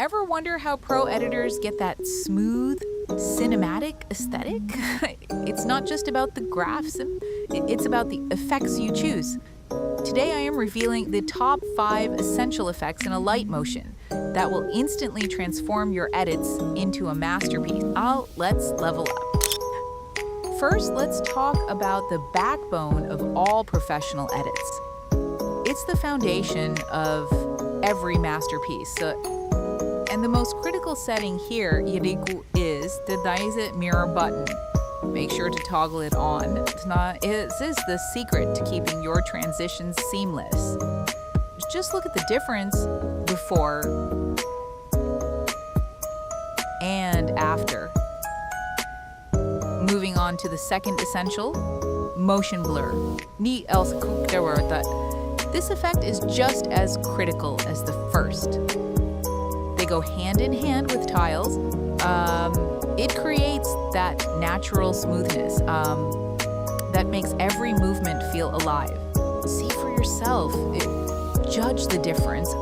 Ever wonder how pro editors get that smooth, cinematic aesthetic? It's not just about the graphs, it's about the effects you choose. Today I am revealing the top 5 essential effects in Alight Motion that will instantly transform your edits into a masterpiece. Let's level up. First, let's talk about the backbone of all professional edits. It's the foundation of every masterpiece. And the most critical setting here is the Daise mirror button. Make sure to toggle it on. This is the secret to keeping your transitions seamless. Just look at the difference before and after. Moving on to the second essential, motion blur. This effect is just as critical as the first. They go hand in hand with tiles. It creates that natural smoothness that makes every movement feel alive. See for yourself. Judge the difference.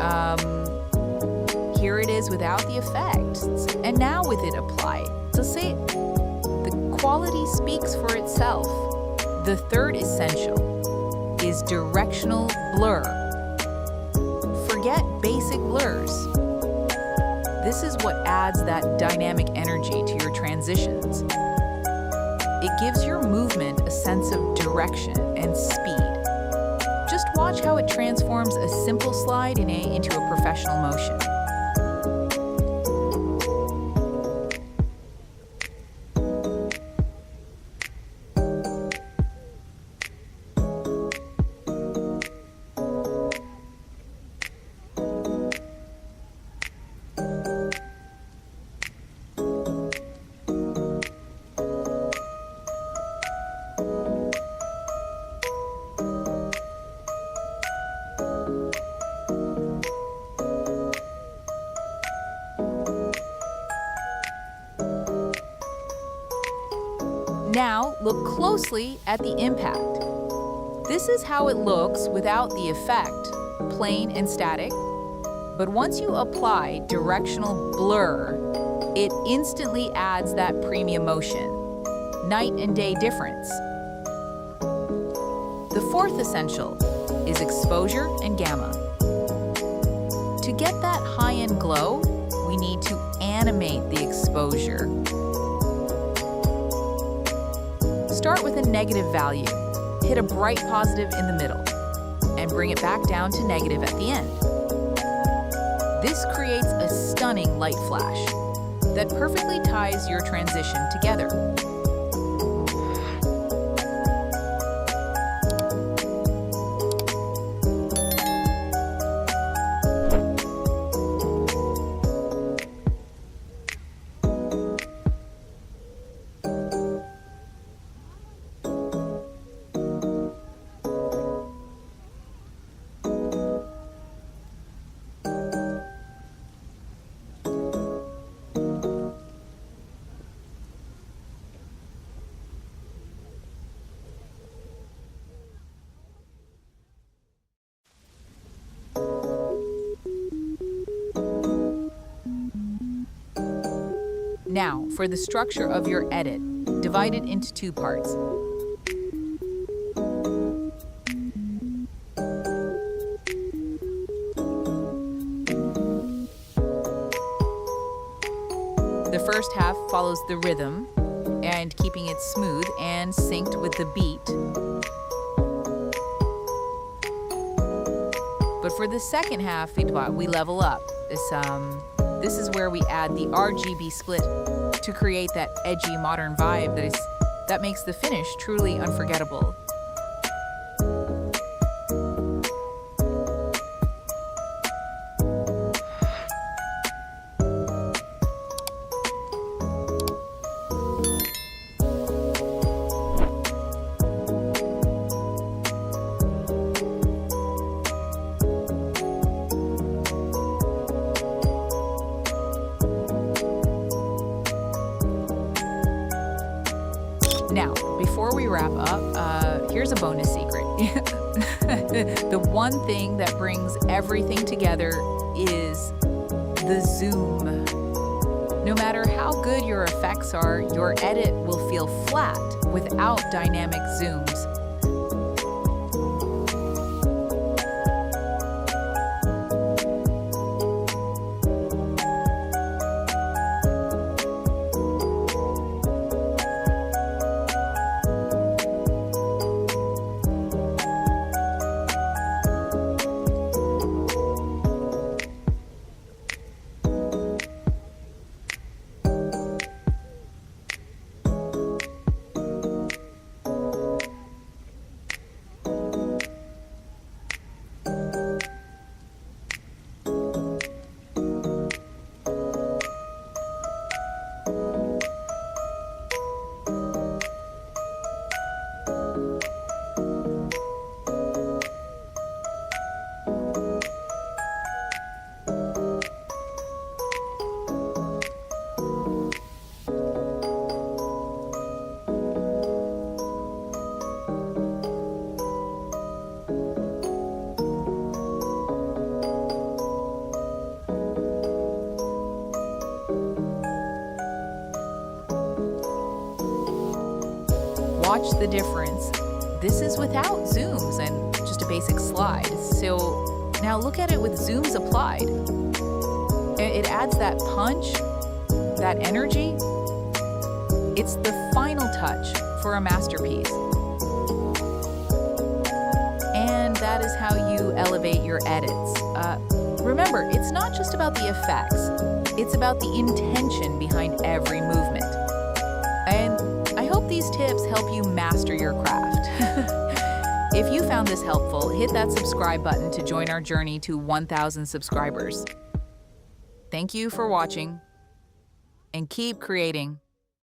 Here it is without the effect, and now with it applied. So say the quality speaks for itself. The third essential is directional blur. Forget basic blurs. This is what adds that dynamic energy to your transitions. It gives your movement a sense of direction and speed. Just watch how it transforms a simple slide into a professional motion. Now, look closely at the impact. This is how it looks without the effect, plain and static. But once you apply directional blur, it instantly adds that premium motion. Night and day difference. The fourth essential is exposure and gamma. To get that high-end glow, we need to animate the exposure. Start with a negative value, hit a bright positive in the middle, and bring it back down to negative at the end. This creates a stunning light flash that perfectly ties your transition together. Now, for the structure of your edit, divide it into 2 parts. The first half follows the rhythm and keeping it smooth and synced with the beat. But for the second half, we level up. This is where we add the RGB split to create that edgy modern vibe that makes the finish truly unforgettable. Now, before we wrap up, here's a bonus secret. The one thing that brings everything together is the zoom. No matter how good your effects are, your edit will feel flat without dynamic zooms. Watch the difference. This is without zooms and just a basic slide. So now look at it with zooms applied. It adds that punch, that energy. It's the final touch for a masterpiece. And that is how you elevate your edits. Remember, it's not just about the effects. It's about the intention behind every movement. And I hope these tips help you master your craft. If you found this helpful, hit that subscribe button to join our journey to 1,000 subscribers. Thank you for watching, and keep creating.